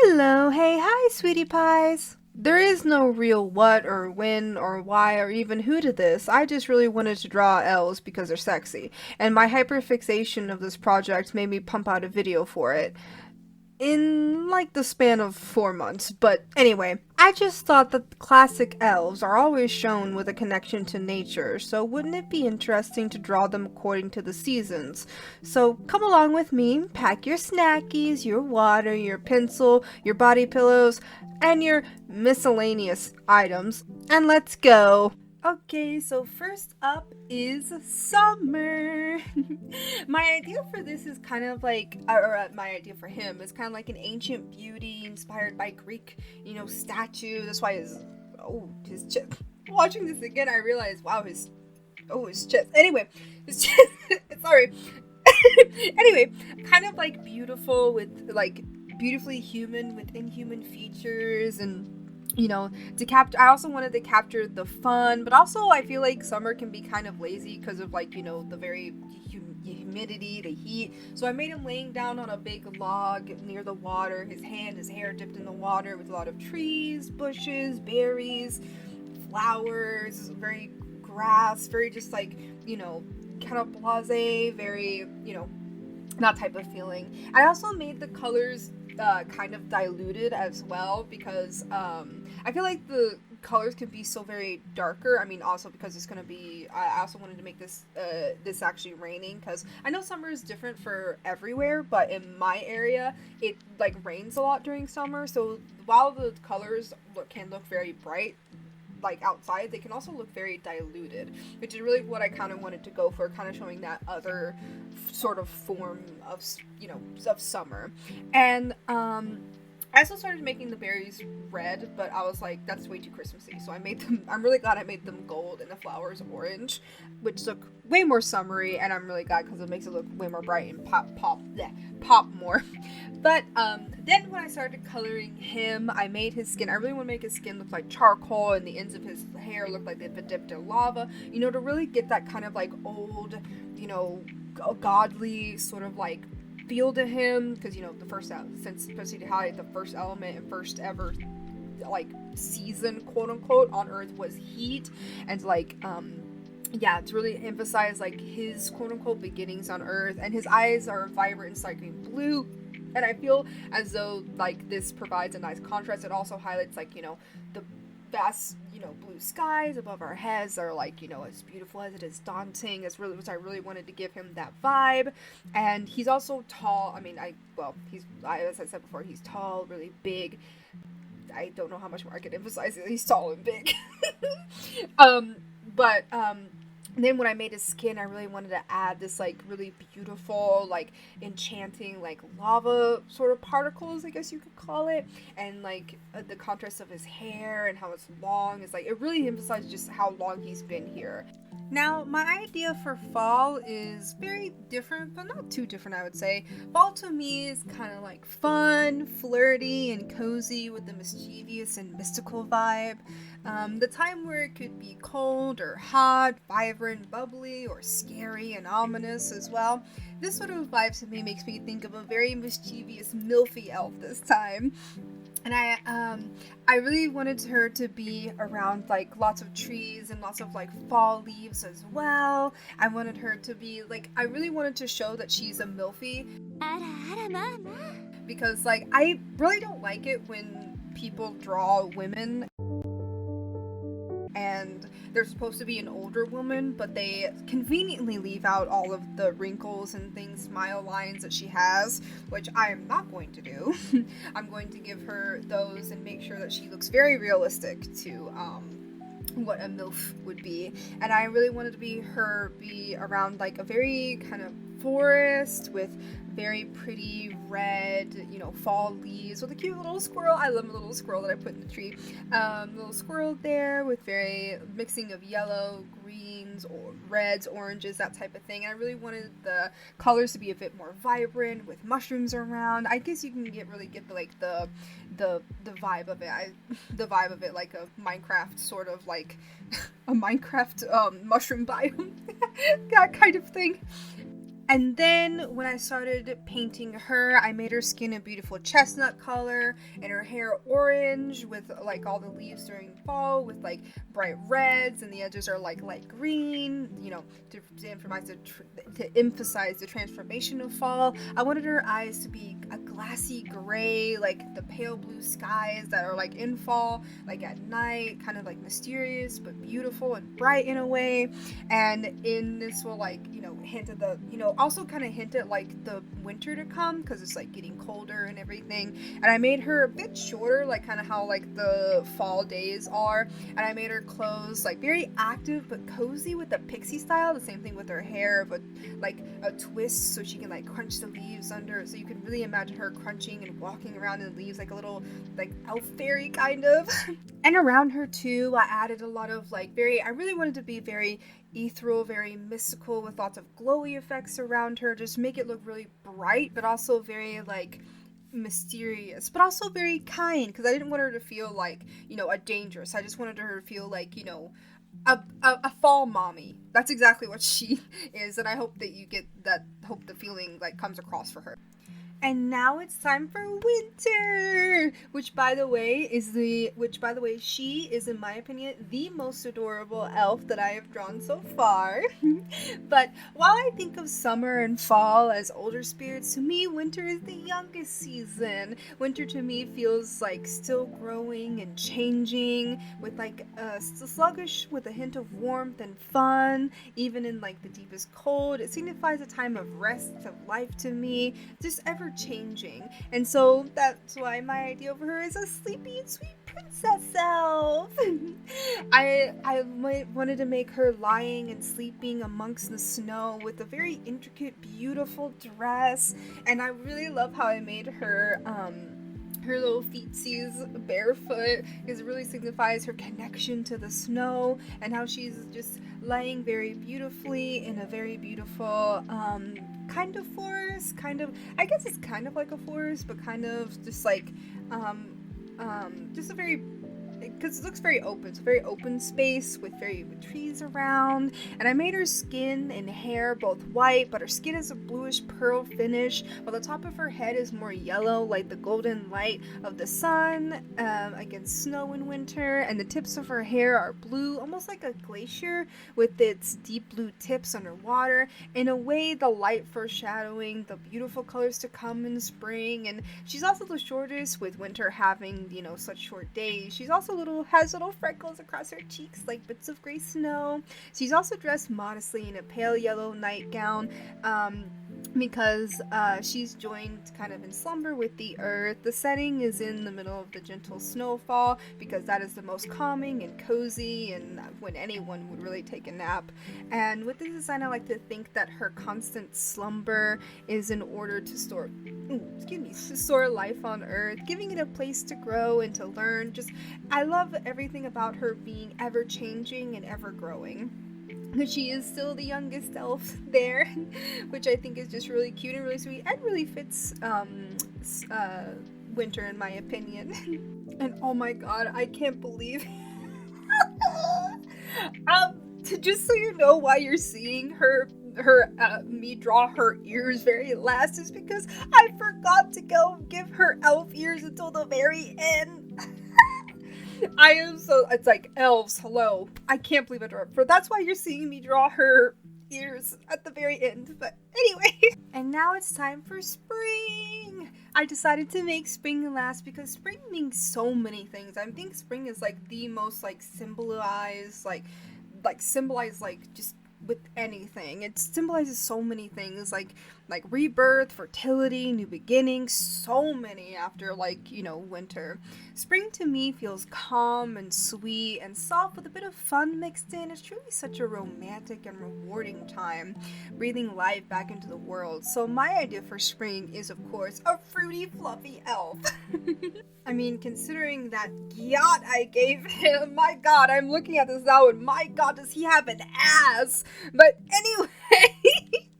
Hello, hey, hi, sweetie pies. There is no real what or when or why or even who to this. I just really wanted to draw elves because they're sexy, and my hyperfixation of this project made me pump out a video for it in like the span of 4 months. But anyway, I just thought that the classic elves are always shown with a connection to nature, so wouldn't it be interesting to draw them according to the seasons? So come along with me, pack your snackies, your water, your pencil, your body pillows, and your miscellaneous items, and let's go. Okay, so first up is summer. My idea for this is kind of like, my idea for him is kind of like an ancient beauty inspired by Greek, statue. That's why his chest. Watching this again, I realized, wow, his chest. Anyway, his chest. Sorry. Anyway, kind of like beautiful with like beautifully human with inhuman features and to capture. I also wanted to capture the fun, but also I feel like summer can be kind of lazy because of like the very humidity, the heat. So I made him laying down on a big log near the water, his hair dipped in the water, with a lot of trees, bushes, berries, flowers, very grass, very just like kind of blasé, very that type of feeling. I also made the colors kind of diluted as well because I feel like the colors can be so very darker. I mean, also because it's gonna be. I also wanted to make this actually raining because I know summer is different for everywhere, but in my area it like rains a lot during summer. So while the colors can look very bright, like outside, they can also look very diluted, which is really what I kind of wanted to go for, kind of showing that other sort of form of of summer. And I also started making the berries red, but I was like, that's way too Christmassy. So I made them. I'm really glad I made them gold and the flowers orange, which look way more summery. And I'm really glad because it makes it look way more bright and pop more. But then when I started coloring him, I made his skin. I really want to make his skin look like charcoal, and the ends of his hair look like they've been dipped in lava. To really get that kind of like old, godly sort of like feel to him, because the first since supposed to highlight the first element and first ever like season, quote unquote, on Earth was heat, and like to really emphasize like his quote unquote beginnings on Earth. And his eyes are vibrant and slight green blue, and I feel as though like this provides a nice contrast. It also highlights like the vast blue skies above our heads are like as beautiful as it is daunting. It's really, which I really wanted to give him that vibe. And he's also tall. I mean, as I said before, he's tall, really big. I don't know how much more I could emphasize it. He's tall and big. But then when I made his skin, I really wanted to add this like really beautiful, like enchanting, like lava sort of particles, I guess you could call it. And like the contrast of his hair and how it's long is like, it really emphasizes just how long he's been here. Now, my idea for fall is very different, but not too different, I would say. Fall to me is kind of like fun, flirty, and cozy with the mischievous and mystical vibe. The time where it could be cold or hot, vibrant, bubbly, or scary and ominous as well. This sort of vibe to me makes me think of a very mischievous, milfy elf this time. And I really wanted her to be around like lots of trees and lots of like fall leaves as well. I wanted her to be like, I really wanted to show that she's a milfy, because like I really don't like it when people draw women and they're supposed to be an older woman, but they conveniently leave out all of the wrinkles and things, smile lines that she has, which I am not going to do. I'm going to give her those and make sure that she looks very realistic to what a MILF would be. And I really wanted to be around like a very kind of forest with very pretty red, fall leaves with a cute little squirrel. I love a little squirrel that I put in the tree. Little squirrel there with very mixing of yellow, greens, or reds, oranges, that type of thing. And I really wanted the colors to be a bit more vibrant with mushrooms around. I guess you can really get the vibe of it. The vibe of it like a Minecraft sort of like a Minecraft mushroom biome, that kind of thing. And then when I started painting her, I made her skin a beautiful chestnut color and her hair orange with like all the leaves during fall with like bright reds, and the edges are like light green, to emphasize the transformation of fall. I wanted her eyes to be a glassy gray, like the pale blue skies that are like in fall, like at night, kind of like mysterious but beautiful and bright in a way. And in this will like, hint at the, also kind of hint at like the winter to come, because it's like getting colder and everything. And I made her a bit shorter, like kind of how like the fall days are. And I made her clothes like very active but cozy with the pixie style. The same thing with her hair, but like a twist so she can like crunch the leaves under. So you can really imagine her crunching and walking around in the leaves like a little like elf fairy kind of. And around her too, I added a lot of like I really wanted to be very ethereal, very mystical, with lots of glowy effects around her. Just make it look really bright, but also very like mysterious, but also very kind, because I didn't want her to feel like, a dangerous. I just wanted her to feel like, a fall mommy. That's exactly what she is, and I hope that you get that. Hope the feeling like comes across for her. And now it's time for winter, which by the way, she is, in my opinion, the most adorable elf that I have drawn so far. But while I think of summer and fall as older spirits, to me, winter is the youngest season. Winter to me feels like still growing and changing, with like still sluggish, with a hint of warmth and fun, even in like the deepest cold. It signifies a time of rest, of life to me, just ever changing. And so that's why my idea of her is a sleepy and sweet princess elf. I wanted to make her lying and sleeping amongst the snow with a very intricate, beautiful dress. And I really love how I made her her little feetsies barefoot, because it really signifies her connection to the snow, and how she's just laying very beautifully in a very beautiful kind of forest, I guess it's kind of like a forest, but kind of just like just a very, because it looks very open. It's a very open space with trees around. And I made her skin and hair both white, but her skin is a bluish pearl finish, while the top of her head is more yellow, like the golden light of the sun against snow in winter. And the tips of her hair are blue, almost like a glacier, with its deep blue tips underwater. In a way, the light foreshadowing the beautiful colors to come in spring. And she's also the shortest, with winter having, such short days. She's also has little freckles across her cheeks, like bits of gray snow. She's also dressed modestly in a pale yellow nightgown, because she's joined kind of in slumber with the earth. The setting is in the middle of the gentle snowfall, because that is the most calming and cozy, and when anyone would really take a nap. And with this design, I like to think that her constant slumber is in order to store life on earth, giving it a place to grow and to learn. I love everything about her being ever changing and ever growing. She is still the youngest elf there, which I think is just really cute and really sweet, and really fits winter, in my opinion. And oh my god, I can't believe just so you know why you're seeing me draw her ears very last, is because I forgot to go give her elf ears until the very end. It's like, elves, hello. I can't believe I drew it. That's why you're seeing me draw her ears at the very end. But anyway. And now it's time for spring. I decided to make spring last because spring means so many things. I think spring is like the most like symbolized, just with anything. It symbolizes so many things, like rebirth, fertility, new beginnings, so many after winter. Spring to me feels calm and sweet and soft with a bit of fun mixed in. It's truly such a romantic and rewarding time, breathing life back into the world. So my idea for spring is, of course, a fruity, fluffy elf. I mean, considering that yacht I gave him, my god, I'm looking at this now and my god, does he have an ass? But anyway,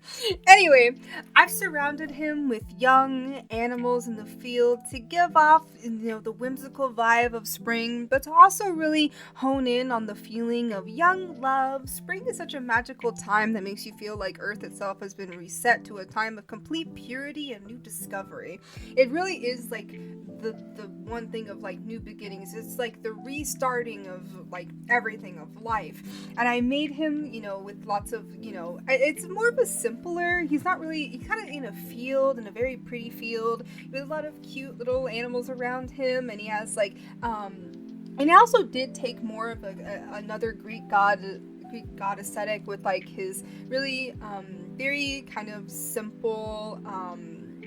Anyway, I've surrounded him with young animals in the field to give off, the whimsical vibe of spring, but to also really hone in on the feeling of young love. Spring is such a magical time that makes you feel like Earth itself has been reset to a time of complete purity and new discovery. It really is like the one thing of like new beginnings. It's like the restarting of like everything of life. And I made him, with lots of, it's more of a simpler. He's not really, he's kind of in a field, in a very pretty field, with a lot of cute little animals around him, and he has like, and I also did take more of another Greek god aesthetic with like his really very kind of simple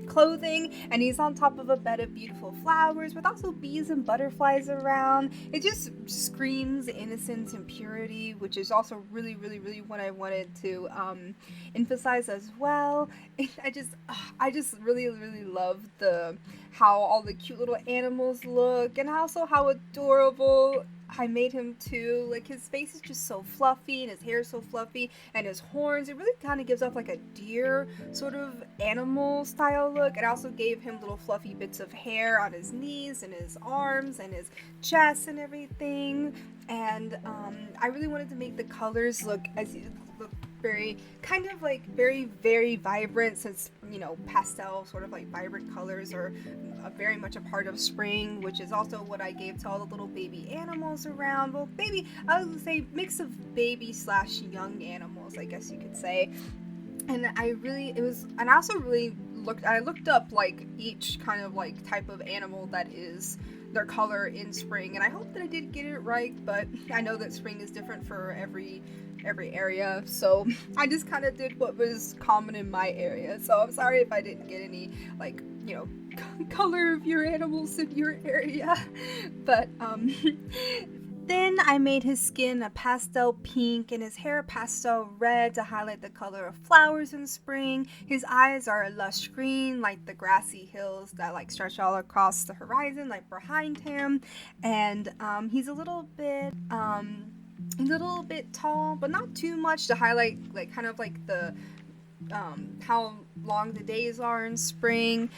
clothing, and he's on top of a bed of beautiful flowers with also bees and butterflies around. It just screams innocence and purity, which is also really, really, really what I wanted to emphasize as well. I just really, really love the how all the cute little animals look, and also how adorable I made him too. Like his face is just so fluffy, and his hair is so fluffy, and his horns, it really kind of gives off like a deer sort of animal style look. It also gave him little fluffy bits of hair on his knees and his arms and his chest and everything. And I really wanted to make the colors look very kind of like very, very vibrant, since pastel sort of like vibrant colors are very much a part of spring, which is also what I gave to all the little baby animals around. Well, baby, I would say mix of baby slash young animals, I guess you could say. And I also really looked up like each kind of like type of animal that is their color in spring, and I hope that I did get it right, but I know that spring is different for every area, so I just kind of did what was common in my area. So I'm sorry if I didn't get any like color of your animals in your area. But then I made his skin a pastel pink and his hair a pastel red to highlight the color of flowers in spring. His eyes are a lush green, like the grassy hills that like stretch all across the horizon, like behind him. And he's a little bit tall, but not too much, to highlight like kind of like the how long the days are in spring.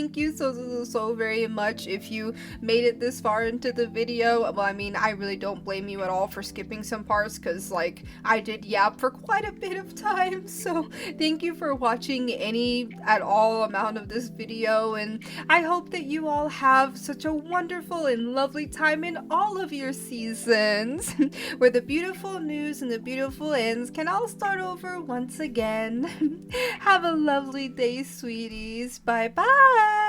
thank you so very much if you made it this far into the video. Well, I mean, I really don't blame you at all for skipping some parts, because like I did yap for quite a bit of time. So thank you for watching any at all amount of this video, and I hope that you all have such a wonderful and lovely time in all of your seasons where the beautiful news and the beautiful ends can all start over once again. Have a lovely day, sweeties. Bye bye.